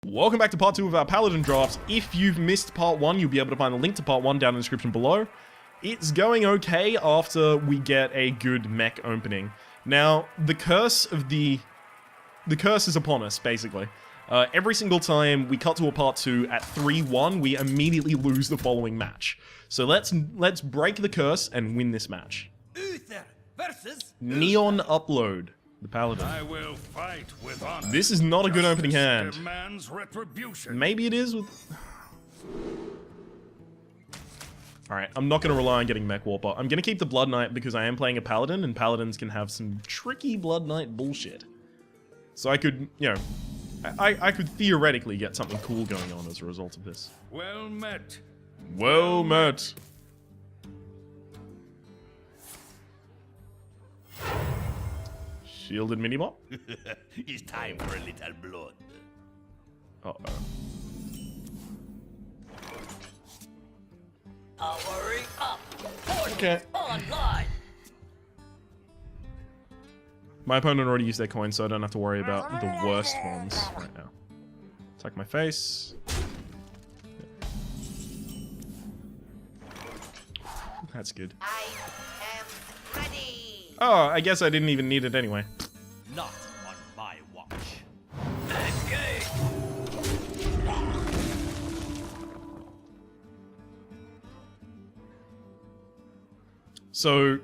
Welcome back to part 2 of our Paladin drafts. If you've missed part 1, you'll be able to find the link to part 1 down in the description below. It's going okay after we get a good mech opening. Now, the curse is upon us, basically. Every single time we cut to a part 2 at 3-1, we immediately lose the following match. So let's break the curse and win this match. Uther versus Neon Upload, the Paladin. I will fight with honor. This is not a good opening hand. Demands retribution. Maybe it is with... Alright, I'm not going to rely on getting Mech Warper. I'm going to keep the Blood Knight because I am playing a Paladin, and Paladins can have some tricky Blood Knight bullshit. So I could, you know, I could theoretically get something cool going on as a result of this. Well met. Well met. Shielded Minibot? It's time for a little blood. Uh-oh. Powering up. Okay. Online. My opponent already used their coin, so I don't have to worry about the worst ones right now. Attack my face. That's good. I am ready. Oh, I guess I didn't even need it anyway. Not on my watch. Engage. So,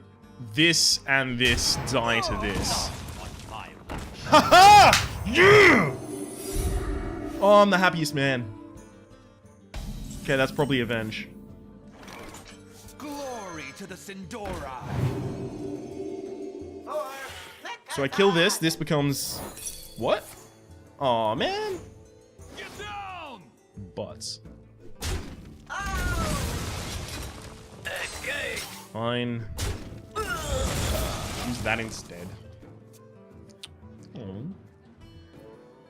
this and this die to this. On my watch. Haha! Yeah! Oh, I'm the happiest man. Okay, that's probably Avenge. Glory to the Sindora. So I kill this, this becomes... What? Aw, man. Get down! Butts. Engage. Fine. Use that instead. Oh.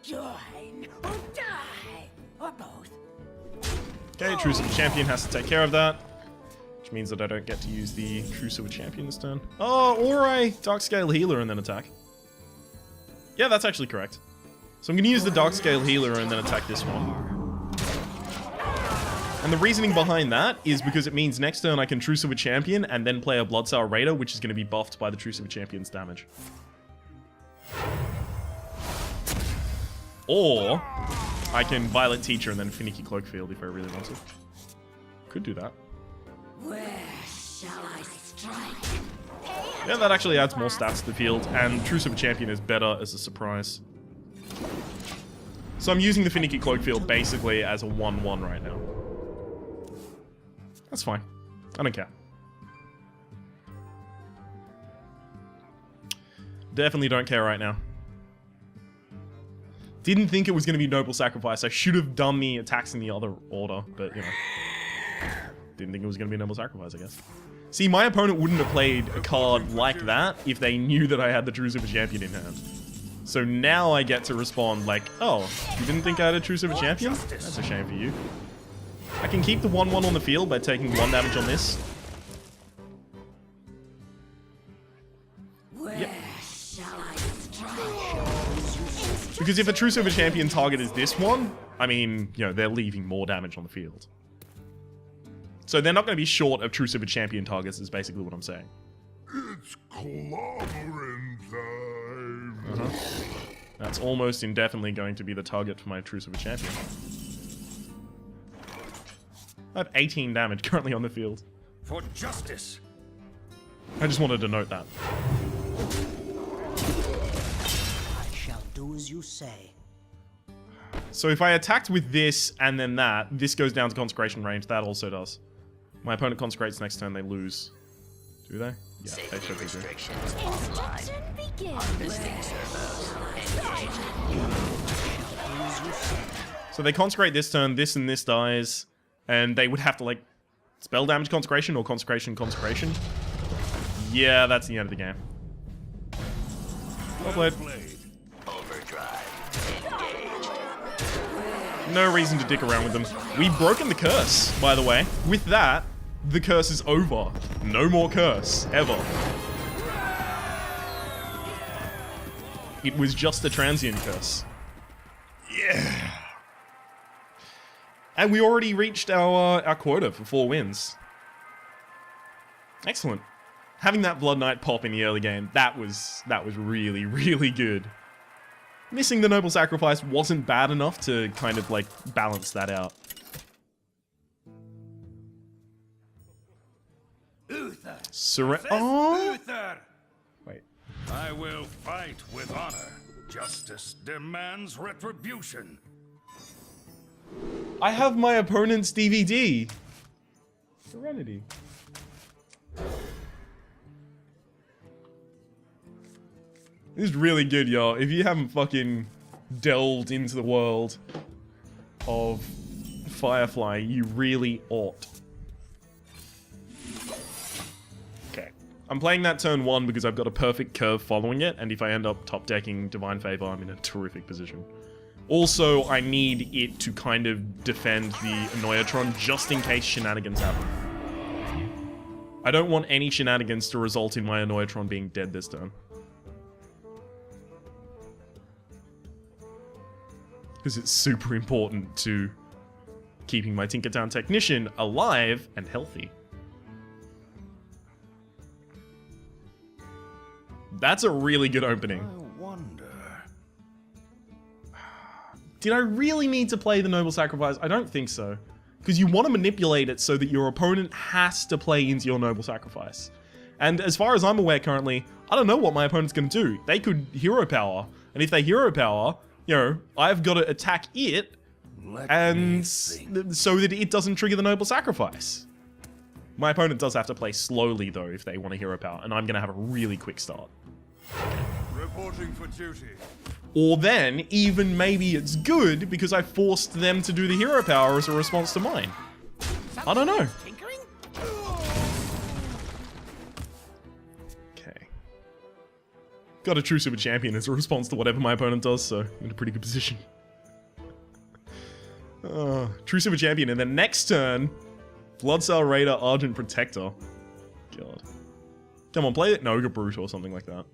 Join or die. Or both. Okay, Truce of a Champion has to take care of that. Which means that I don't get to use the Truce of a Champion this turn. Oh, or a Dark Scale Healer and then attack. Yeah, that's actually correct. So I'm going to use the Dark Scale Healer and then attack this one. And the reasoning behind that is because it means next turn I can Truce of a Champion and then play a Bloodsour Raider, which is going to be buffed by the Truce of a Champion's damage. Or I can Violet Teacher and then Finicky Cloakfield if I really want to. Could do that. Where shall I strike? Yeah, that actually adds more stats to the field, and Truce of a Champion is better as a surprise. So I'm using the Finicky Cloakfield basically as a 1-1 right now. That's fine. I don't care. Definitely don't care right now. Didn't think it was going to be Noble Sacrifice. I should have done the attacks in the other order, but, you know. Didn't think it was going to be Noble Sacrifice, I guess. See, my opponent wouldn't have played a card like that if they knew that I had the Truce of a Champion in hand. So now I get to respond like, oh, you didn't think I had a Truce of a Champion? That's a shame for you. I can keep the 1-1 on the field by taking 1 damage on this. Where shall I strike? Because if a Truce of a Champion target is this one, I mean, you know, they're leaving more damage on the field. So they're not going to be short of Truce of a Champion targets, is basically what I'm saying. It's clobbering time. That's almost indefinitely going to be the target for my Truce of a Champion. I have 18 damage currently on the field. For justice. I just wanted to note that. I shall do as you say. So if I attacked with this and then that, this goes down to Consecration range. That also does. My opponent consecrates next turn, they lose. Do they? Yeah, they should be. Restrictions online. Harvesting servos. Engage. So they consecrate this turn, this and this dies, and they would have to, like, spell damage Consecration or Consecration. Yeah, that's the end of the game. Well played. Overdrive. Engage. No reason to dick around with them. We've broken the curse, by the way. With that, the curse is over. No more curse, ever. It was just a transient curse. Yeah. And we already reached our quota for 4 wins. Excellent. Having that Blood Knight pop in the early game, that was really, really good. Missing the Noble Sacrifice wasn't bad enough to kind of like balance that out. Uther. Oh! Uther. Wait. I will fight with honor. Justice demands retribution. I have my opponent's DVD. Serenity. This is really good, y'all. If you haven't fucking delved into the world of Firefly, you really ought. Okay. I'm playing that turn 1 because I've got a perfect curve following it, and if I end up top decking Divine Favor, I'm in a terrific position. Also, I need it to kind of defend the Annoyatron just in case shenanigans happen. I don't want any shenanigans to result in my Annoyatron being dead this turn. Because it's super important to keeping my Tinkertown Technician alive and healthy. That's a really good opening. I wonder. Did I really need to play the Noble Sacrifice? I don't think so. Because you want to manipulate it so that your opponent has to play into your Noble Sacrifice. And as far as I'm aware currently, I don't know what my opponent's going to do. They could Hero Power. And if they Hero Power, you know, I've got to attack it and so that it doesn't trigger the Noble Sacrifice. My opponent does have to play slowly though if they want to Hero Power. And I'm going to have a really quick start. Reporting for duty. Or then, even maybe it's good because I forced them to do the hero power as a response to mine. I don't know. Okay. Got a True Super Champion as a response to whatever my opponent does, so I'm in a pretty good position. True Super Champion, and then next turn, Bloodsail Raider, Argent Protector. God. Come on, play it. No, Ogre Brute or something like that.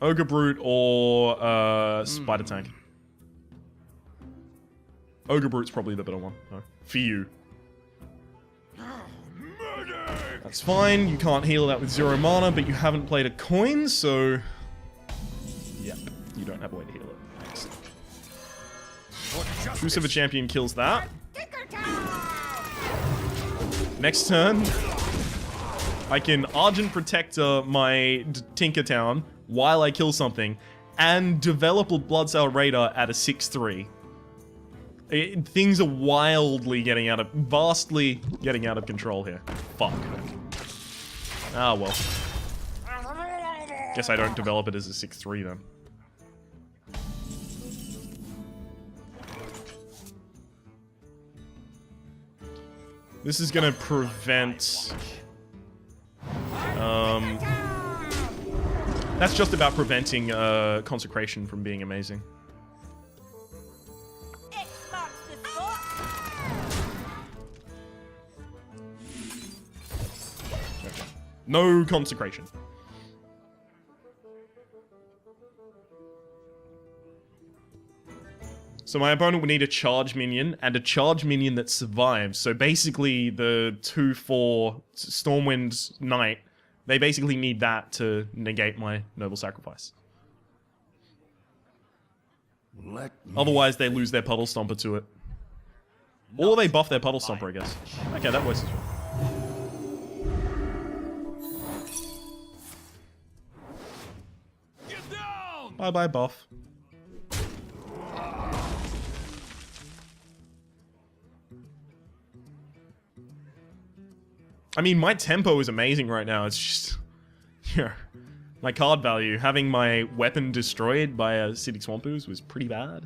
Ogre Brute or Spider Tank. Ogre Brute's probably the better one. No. For you. That's fine. You can't heal that with 0 mana, but you haven't played a coin, so... Yep. You don't have a way to heal it. Next. True Silver Champion kills that. Next turn, I can Argent Protector my Tinkertown while I kill something, and develop a Bloodsail Raider at a 6/3. Things are vastly getting out of control here. Fuck. Ah, well. Guess I don't develop it as a 6/3 then. This is gonna prevent... That's just about preventing Consecration from being amazing. Okay. No Consecration. So my opponent would need a charge minion, and a charge minion that survives. So basically the 2/4 Stormwind Knight, they basically need that to negate my Noble Sacrifice. Otherwise they lose their Puddle Stomper to it. Or they buff their Puddle Stomper, I guess. Okay, that works as well. Bye-bye, buff. I mean, my tempo is amazing right now. It's just... Yeah. My card value. Having my weapon destroyed by a Acidic Swamp Ooze was pretty bad.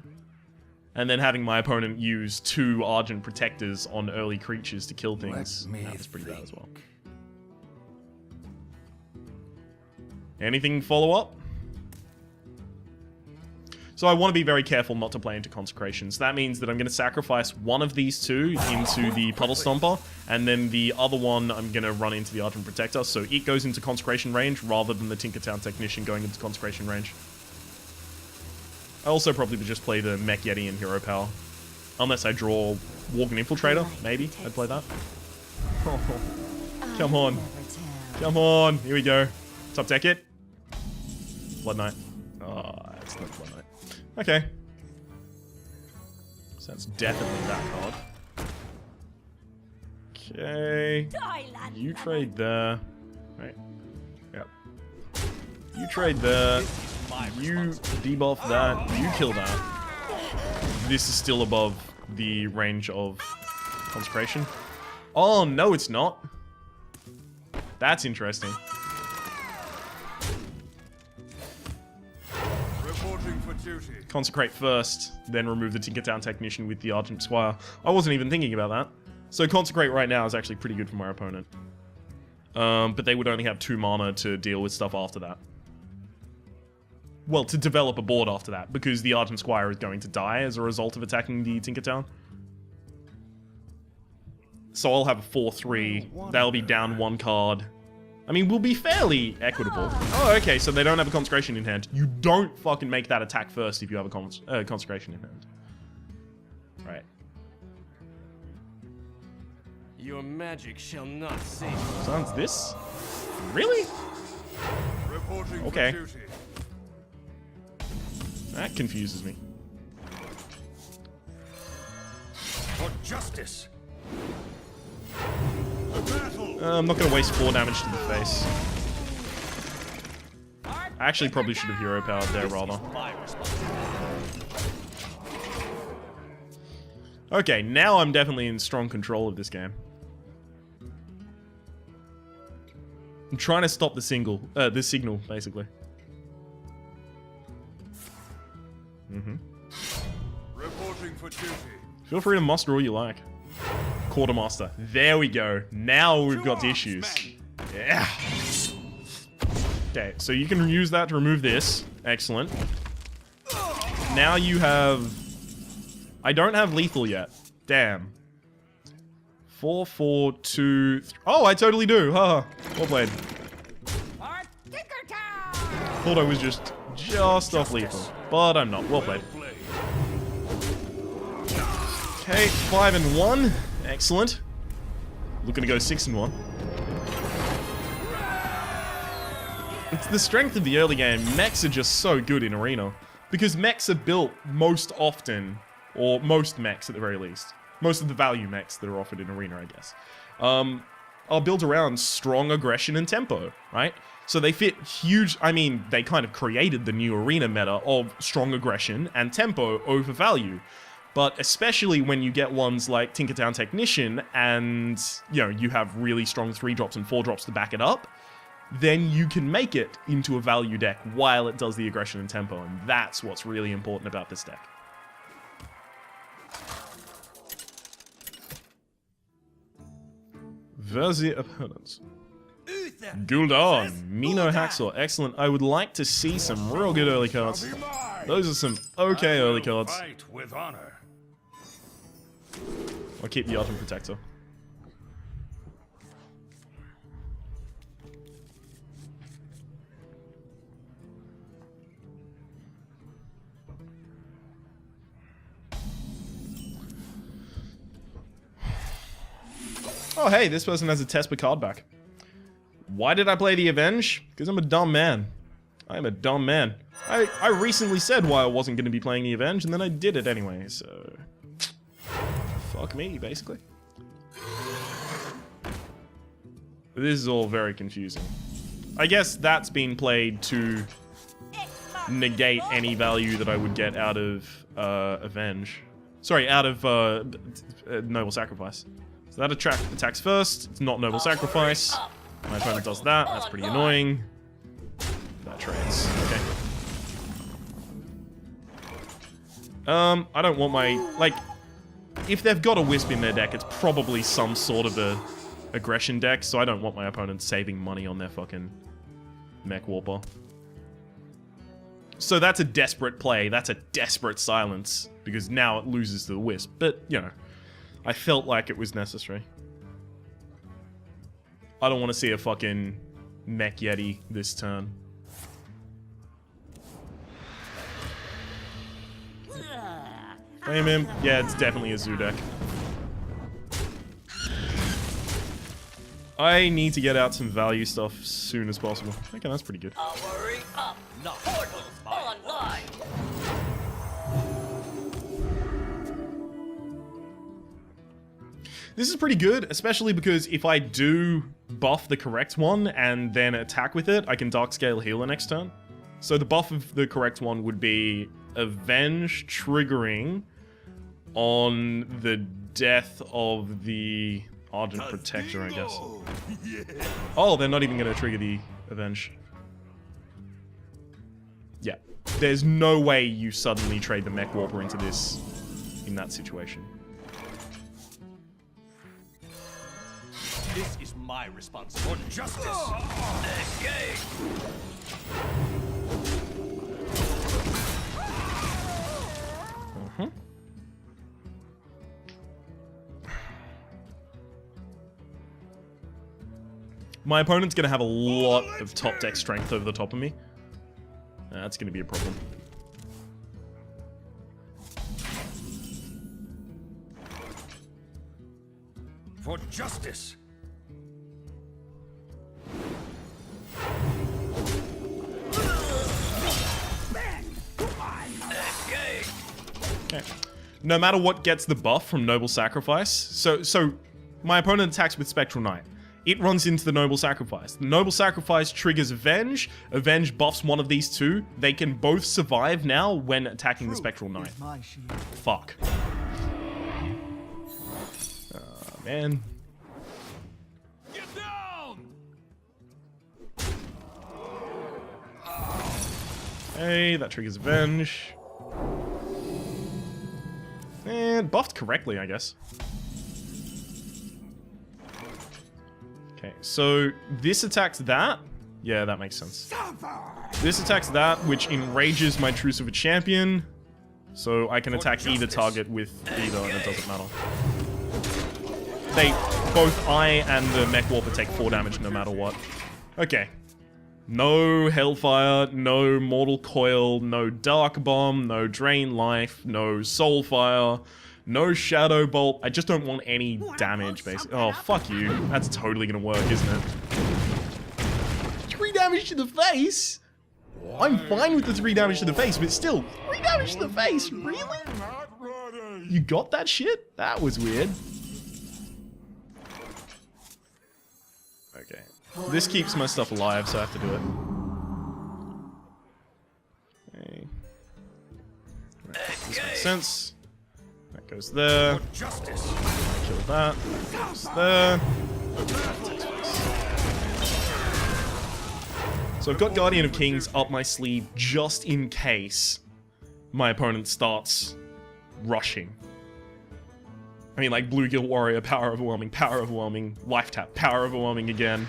And then having my opponent use 2 Argent Protectors on early creatures to kill things, that was pretty bad as well. Anything follow up? So I want to be very careful not to play into Consecrations. That means that I'm going to sacrifice one of these 2 into the Puddle Stomper, and then the other one I'm going to run into the Argent Protector, so it goes into Consecration range rather than the Tinkertown Technician going into Consecration range. I also probably would just play the Mech Yeti and Hero Power. Unless I draw Walking Infiltrator, maybe I'd play that. Oh, come on. Come on. Here we go. Top deck it. Blood Knight. Oh, it's not Blood Knight. Okay. So that's definitely that card. Okay. You trade there. Right. Yep. You trade there. You debuff that. You kill that. This is still above the range of Consecration. Oh, no, it's not. That's interesting. Reporting for duty. Consecrate first, then remove the Tinkertown Technician with the Argent Squire. I wasn't even thinking about that. So Consecrate right now is actually pretty good for my opponent. But they would only have 2 mana to deal with stuff after that. Well, to develop a board after that, because the Argent Squire is going to die as a result of attacking the Tinkertown. So I'll have a 4-3. They'll be down 1 card. I mean, we'll be fairly equitable. Oh, okay, so they don't have a Consecration in hand. You don't fucking make that attack first if you have a Consecration in hand. Right. Your magic shall not save. Sounds this? Really? Reporting Okay. for duty. That confuses me. For justice. Battle. I'm not going to waste 4 damage to the face. I actually probably should have hero powered there rather. Okay, now I'm definitely in strong control of this game. I'm trying to stop the signal, basically. Reporting for duty. Feel free to muster all you like. Quartermaster. There we go. Now we've got issues. Yeah. Okay, so you can use that to remove this. Excellent. Now you have... I don't have lethal yet. Damn. 4, 4, 2... Oh, I totally do. Haha. Well played. Thought I was just off lethal. But I'm not. Well played. Okay, 5 and 1. Excellent. Looking to go 6 and 1. It's the strength of the early game. Mechs are just so good in Arena. Because mechs are built most often, or most mechs at the very least. Most of the value mechs that are offered in Arena, I guess. Are built around strong aggression and tempo, right? So they fit huge... I mean, they kind of created the new Arena meta of strong aggression and tempo over value. But especially when you get ones like Tinkertown Technician and, you know, you have really strong 3-drops and 4-drops to back it up, then you can make it into a value deck while it does the aggression and tempo, and that's what's really important about this deck. Verzi opponents. Gul'dan, Mino Haxor, excellent. I would like to see some real good early cards. Those are some okay early cards. Fight with honor. I'll keep the Ultimate Protector. Oh hey, this person has a Tespa card back. Why did I play the Avenge? Because I'm a dumb man. I am a dumb man. I recently said why I wasn't going to be playing the Avenge, and then I did it anyway, so... Fuck me, basically. This is all very confusing. I guess that's being played to negate any value that I would get out of Avenge. Sorry, out of Noble Sacrifice. So that attacks first. It's not Noble Sacrifice. My opponent does that. That's pretty annoying. That trades. Okay. I don't want my... Like, if they've got a Wisp in their deck, it's probably some sort of a aggression deck, so I don't want my opponent saving money on their fucking Mech Warper. So that's a desperate play. That's a desperate silence, because now it loses to the Wisp. But, you know, I felt like it was necessary. I don't want to see a fucking Mech Yeti this turn. Blame him. Yeah, it's definitely a zoo deck. I need to get out some value stuff as soon as possible. Okay, that's pretty good. Powering up. Portals online. This is pretty good, especially because if I do buff the correct one and then attack with it, I can Dark Scale Healer next turn. So the buff of the correct one would be Avenge triggering on the death of the Argent Protector, I guess. Oh, they're not even going to trigger the Avenge. Yeah. There's no way you suddenly trade the Mech Warper into this in that situation. This is my responsibility. For justice. Escape. My opponent's going to have a lot of top deck strength over the top of me. That's going to be a problem. For justice. Okay. No matter what gets the buff from Noble Sacrifice, so my opponent attacks with Spectral Knight. It runs into the Noble Sacrifice. The Noble Sacrifice triggers Avenge. Avenge buffs one of these two. They can both survive now when attacking the Spectral Knight. Fuck. Man. Get down. Hey, that triggers Avenge. And buffed correctly, I guess. Okay, so this attacks that. Yeah, that makes sense. This attacks that, which enrages my Truce of a Champion. So I can attack either target with either, and it doesn't matter. Both I and the Mech Warper take 4 damage no matter what. Okay. No Hellfire, no Mortal Coil, no Dark Bomb, no Drain Life, no Soulfire, no Shadow Bolt. I just don't want any damage, basically. Oh, fuck you. That's totally gonna work, isn't it? 3 damage to the face? I'm fine with the 3 damage to the face, but still, 3 damage to the face? Really? Not ready. You got that shit? That was weird. Okay. This keeps my stuff alive, so I have to do it. Okay. Right, this makes sense. That goes there. For justice. Kill that. That goes there. That takes place. So I've got Guardian of Kings up my sleeve just in case my opponent starts rushing. I mean, like Blue Guild Warrior, Power Overwhelming, Life Tap, Power Overwhelming again.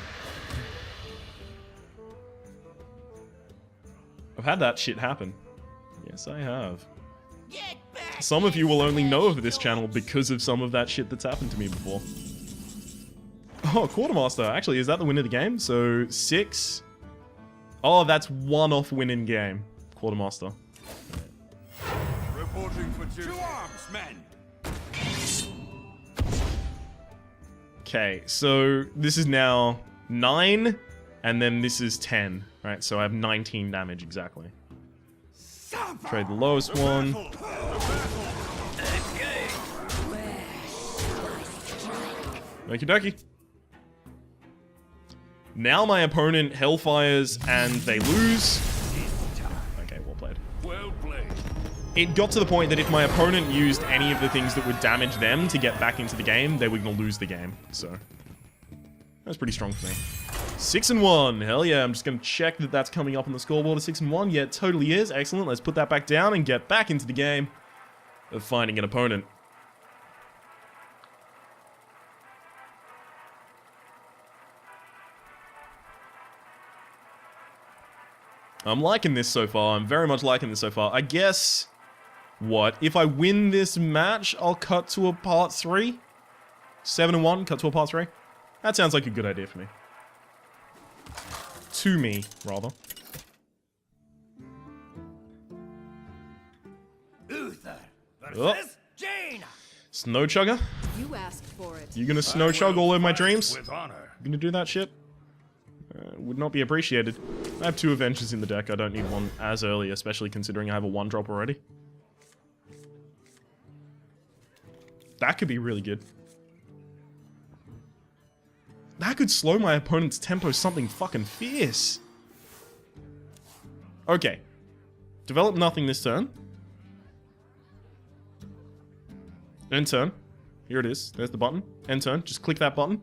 I've had that shit happen. Yes, I have. Some of you will only know of this channel because of some of that shit that's happened to me before. Oh, Quartermaster. Actually, is that the win of the game? So, 6. Oh, that's 1 off win in game. Quartermaster. Reporting for duty. To arms, men. Okay, so this is now 9, and then this is 10. Right, so I have 19 damage exactly. Trade the lowest one. Okie dokie. Now my opponent hellfires and they lose. Okay, well played. Well played. It got to the point that if my opponent used any of the things that would damage them to get back into the game, they were going to lose the game. So, that was pretty strong for me. 6-1. Hell yeah, I'm just going to check that that's coming up on the scoreboard at 6-1. Yeah, it totally is. Excellent. Let's put that back down and get back into the game of finding an opponent. I'm liking this so far. I'm very much liking this so far. I guess, what? If I win this match, I'll cut to a part 3? 7-1, cut to a part 3? That sounds like a good idea for me. To me, rather. Uther Oh. versus Rain! Snow Chugger? You asked for it. You gonna snow chug all over my Fight dreams? with honor. You gonna do that shit? Would not be appreciated. I have 2 Avengers in the deck. I don't need one as early, especially considering I have a 1-drop already. That could be really good. That could slow my opponent's tempo something fucking fierce. Okay. Develop nothing this turn. End turn. Here it is. There's the button. End turn. Just click that button.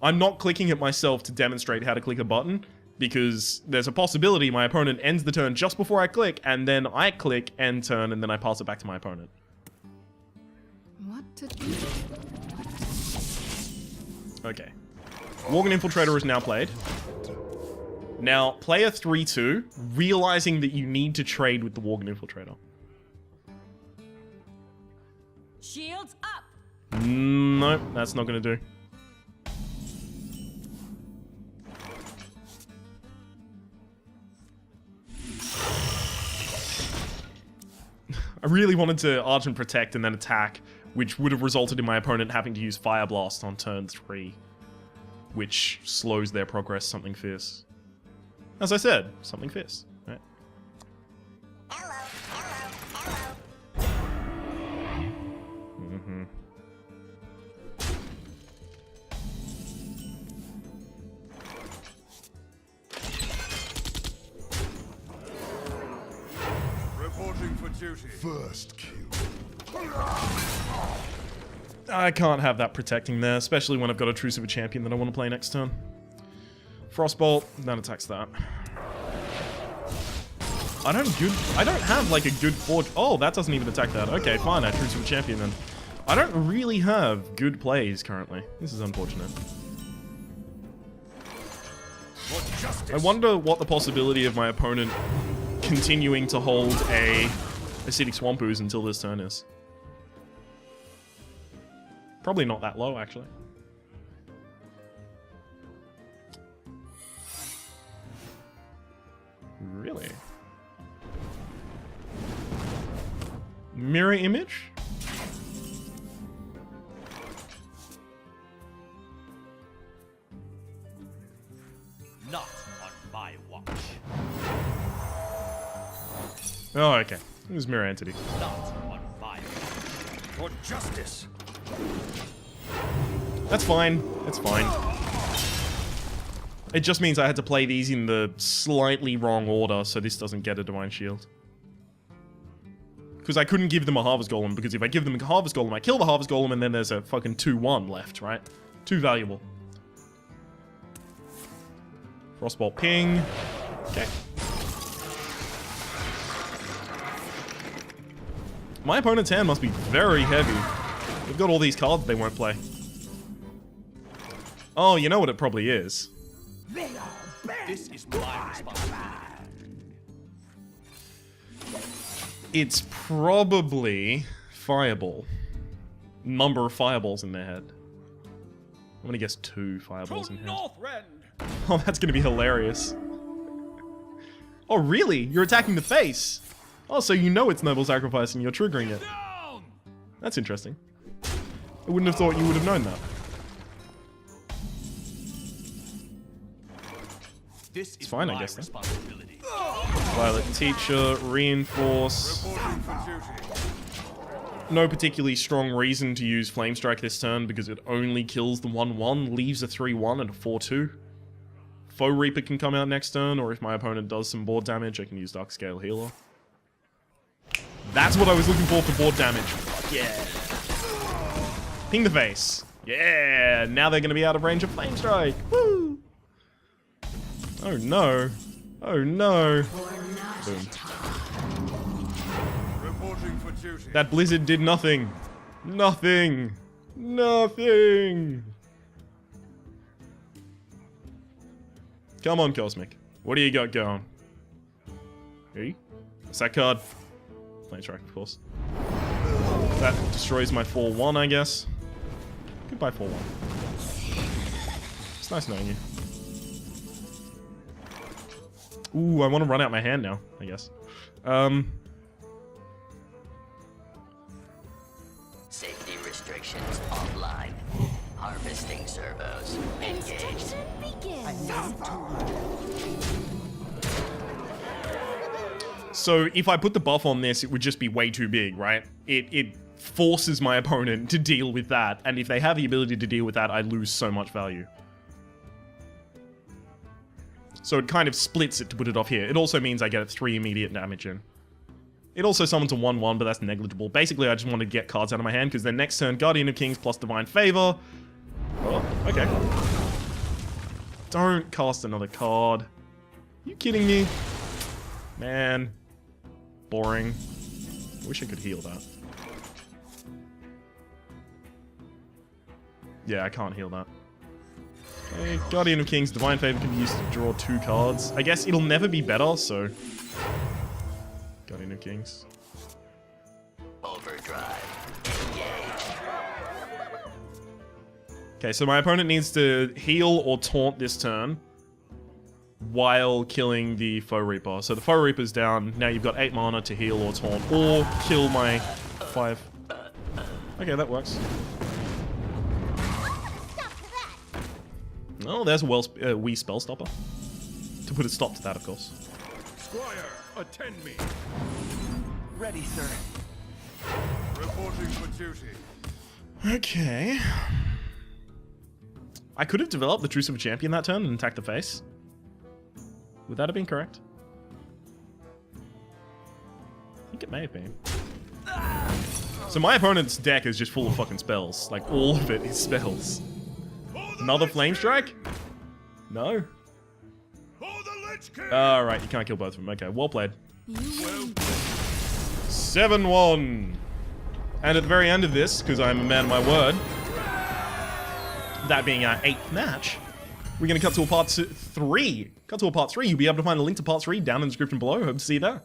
I'm not clicking it myself to demonstrate how to click a button, because there's a possibility my opponent ends the turn just before I click, and then I click end turn, and then I pass it back to my opponent. What to do? Okay. Worgen Infiltrator is now played. Now, play a 3-2, realizing that you need to trade with the Worgen Infiltrator. Shields up! Nope, that's not gonna do. I really wanted to Arch and Protect and then attack, which would have resulted in my opponent having to use Fire Blast on turn 3, which slows their progress something fierce. As I said, something fierce. Right? Mm-hmm. Reporting for duty. First kill. I can't have that protecting there, especially when I've got a True Super Champion that I want to play next turn. Frostbolt, that attacks that. I don't have like a good forge. Oh, that doesn't even attack that. Okay, fine, I True Super Champion then. I don't really have good plays currently. This is unfortunate. For justice. I wonder what the possibility of my opponent continuing to hold a Acidic Swamp Ooze until this turn is. Probably not that low, actually. Really? Mirror image? Not on my watch. Oh, okay. It was Mirror Entity. Not on my watch. For justice. That's fine. That's fine. It just means I had to play these in the slightly wrong order, so this doesn't get a Divine Shield. Because I couldn't give them a Harvest Golem, because if I give them a Harvest Golem, I kill the Harvest Golem, and then there's a fucking 2-1 left, right? Too valuable. Frostbolt ping. Okay. My opponent's hand must be very heavy. They've got all these cards they won't play. Oh, you know what it probably is. This is my responsibility. It's probably Fireball. Number of fireballs in their head. I'm gonna guess 2 fireballs in head. Northrend! Oh, that's gonna be hilarious. Oh, really? You're attacking the face? Oh, so you know it's Noble Sacrifice and you're triggering it. Down! That's interesting. I wouldn't have thought you would have known that. This is fine, I my guess, then. responsibility. Violet Teacher, Reinforce. Reporting for duty. No particularly strong reason to use Flame Strike this turn because it only kills the 1-1, leaves a 3-1 and a 4-2. Foe Reaper can come out next turn, or if my opponent does some board damage, I can use Dark Scale Healer. That's what I was looking for board damage. Yeah. Ping the face. Yeah. Now they're going to be out of range of Flame Strike. Woo. Oh no. Oh no. Boom. Reporting for duty. That blizzard did nothing. Nothing. Nothing. Come on, Cosmic. What do you got going? Hey? What's that card? Flame Strike, of course. That destroys my 4-1, I guess. Goodbye, 4-1. It's nice knowing you. Ooh, I want to run out my hand now, I guess. Safety restrictions offline. Harvesting servos engaged. I need to learn. So if I put the buff on this, it would just be way too big, right? It forces my opponent to deal with that, and if they have the ability to deal with that, I lose so much value. So it kind of splits it to put it off here. It also means I get 3 immediate damage in. It also summons a 1/1, but that's negligible. Basically, I just want to get cards out of my hand, because then next turn, Guardian of Kings plus Divine Favor. Oh, okay. Don't cast another card. You kidding me? Man. Boring. I wish I could heal that. Yeah, I can't heal that. Okay, Guardian of Kings, Divine Favor can be used to draw 2 cards. I guess it'll never be better, so... Guardian of Kings. Overdrive engaged. Okay, so my opponent needs to heal or taunt this turn while killing the Foe Reaper. So the Foe Reaper's down. Now you've got 8 mana to heal or taunt or kill my 5. Okay, that works. Oh, there's a wee spell stopper. To put a stop to that, of course. Squire, attend me. Ready, sir. Reporting for duty. Okay. I could have developed the Truce of a Champion that turn and attacked the face. Would that have been correct? I think it may have been. So my opponent's deck is just full of fucking spells. Like, all of it is spells. Another Flame Strike? No. Alright, you can't kill both of them. Okay, well played. 7-1. And at the very end of this, because I'm a man of my word, that being our 8th match, we're going to cut to a part 3. Cut to a part 3. You'll be able to find a link to part 3 down in the description below. Hope to see you there.